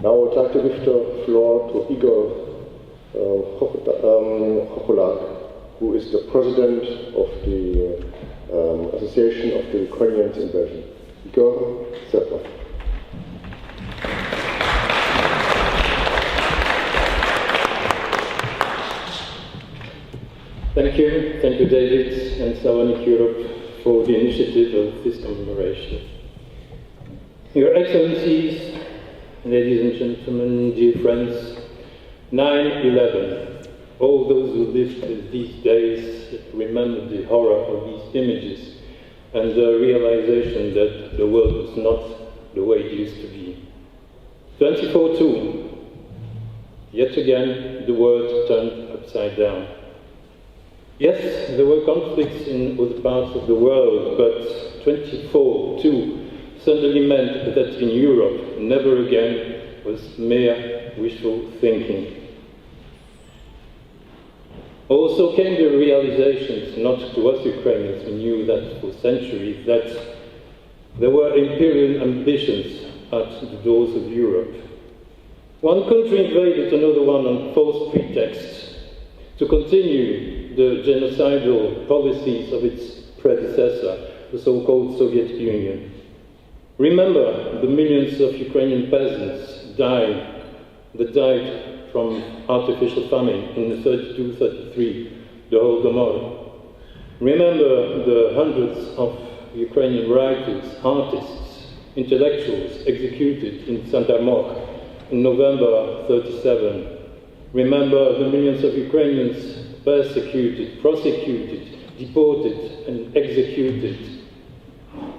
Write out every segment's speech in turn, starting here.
Now I would like to give the floor to Igor Hocholak, who is the president of the Association of the Ukrainians in Belgium. Igor, Cercle. Thank you, David and Slavonic Europe for the initiative of this commemoration. Your Excellencies, ladies and gentlemen, dear friends, 9/11. All those who lived these days remember the horror of these images and the realization that the world was not the way it used to be. 24/2. Yet again, the world turned upside down. Yes, there were conflicts in other parts of the world, but 24/2 suddenly meant that in Europe, never again was mere wishful thinking. Also came the realizations, not to us Ukrainians, we knew that for centuries, that there were imperial ambitions at the doors of Europe. One country invaded another one on false pretexts to continue the genocidal policies of its predecessor, the so-called Soviet Union. Remember the millions of Ukrainian peasants that died from artificial famine in the 32-33, the Holodomor. Remember the hundreds of Ukrainian writers, artists, intellectuals executed in Sandarmokh in November 37. Remember the millions of Ukrainians persecuted, prosecuted, deported, and executed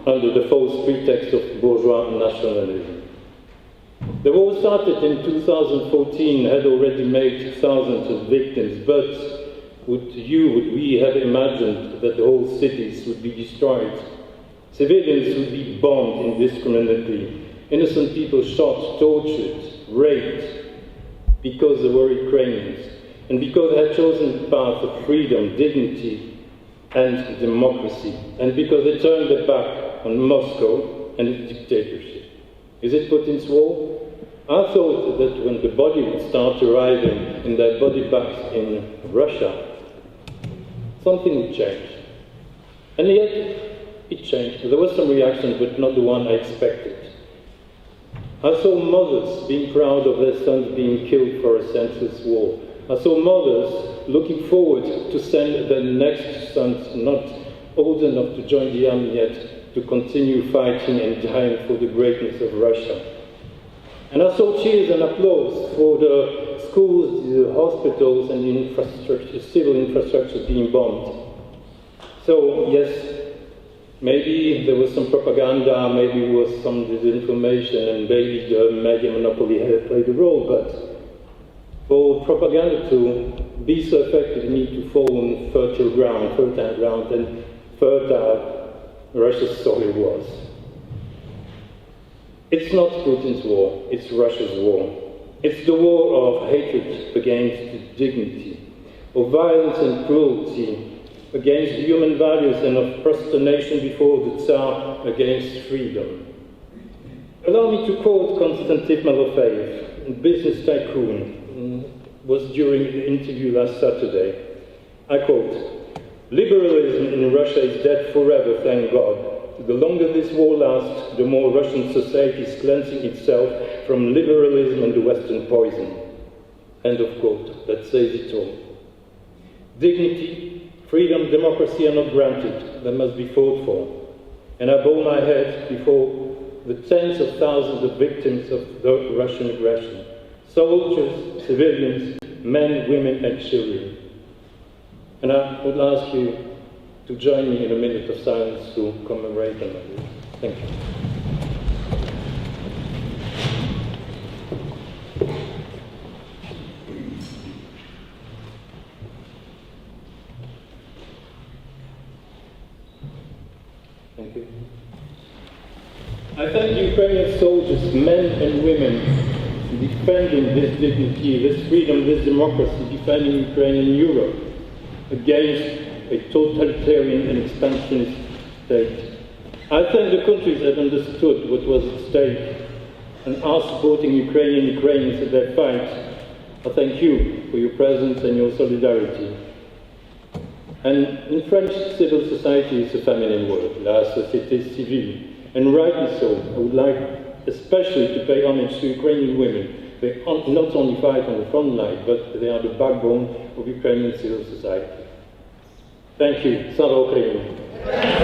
under the false pretext of bourgeois nationalism. The war started in 2014, had already made thousands of victims, but would we have imagined that the whole cities would be destroyed? Civilians would be bombed indiscriminately, innocent people shot, tortured, raped, because they were Ukrainians, and because they had chosen the path of freedom, dignity, and democracy, and because they turned their back on Moscow and its dictatorship. Is it Putin's war? I thought that when the body would start arriving in their body bags in Russia, something would change. And yet, it changed. There was some reaction, but not the one I expected. I saw mothers being proud of their sons being killed for a senseless war. I saw mothers looking forward to send their next sons, not old enough to join the army yet, to continue fighting and dying for the greatness of Russia. And I saw cheers and applause for the schools, the hospitals, and the infrastructure, civil infrastructure being bombed. So, yes, maybe there was some propaganda, maybe there was some disinformation, and maybe the media monopoly had played a role, but for propaganda to be so effective, you need to fall on fertile ground, and fertile Russia's soil was. It's not Putin's war, it's Russia's war. It's the war of hatred against dignity, of violence and cruelty, against human values, and of prostration before the Tsar against freedom. Allow me to quote Konstantin Malofeyev, a business tycoon, was during the interview last Saturday. I quote, "Liberalism in Russia is dead forever, thank God. The longer this war lasts, the more Russian society is cleansing itself from liberalism and the Western poison." End of quote. That says it all. Dignity, freedom, democracy are not granted. They must be fought for. And I bow my head before the tens of thousands of victims of the Russian aggression. Soldiers, civilians, men, women, and children. And I would ask you to join me in a minute of silence to commemorate them. Thank you. Thank you. I thank the Ukrainian soldiers, men and women, defending this dignity, this freedom, this democracy, defending Ukraine and Europe against a totalitarian and expansionist state. I thank the countries that understood what was at stake and are supporting Ukrainians in their fight, I thank you for your presence and your solidarity. And in French, civil society is a feminine word, la société civile, and rightly so. I would like especially to pay homage to Ukrainian women. They not only fight on the front line, but they are the backbone of Ukrainian civil society. Thank you. Slava Ukraini.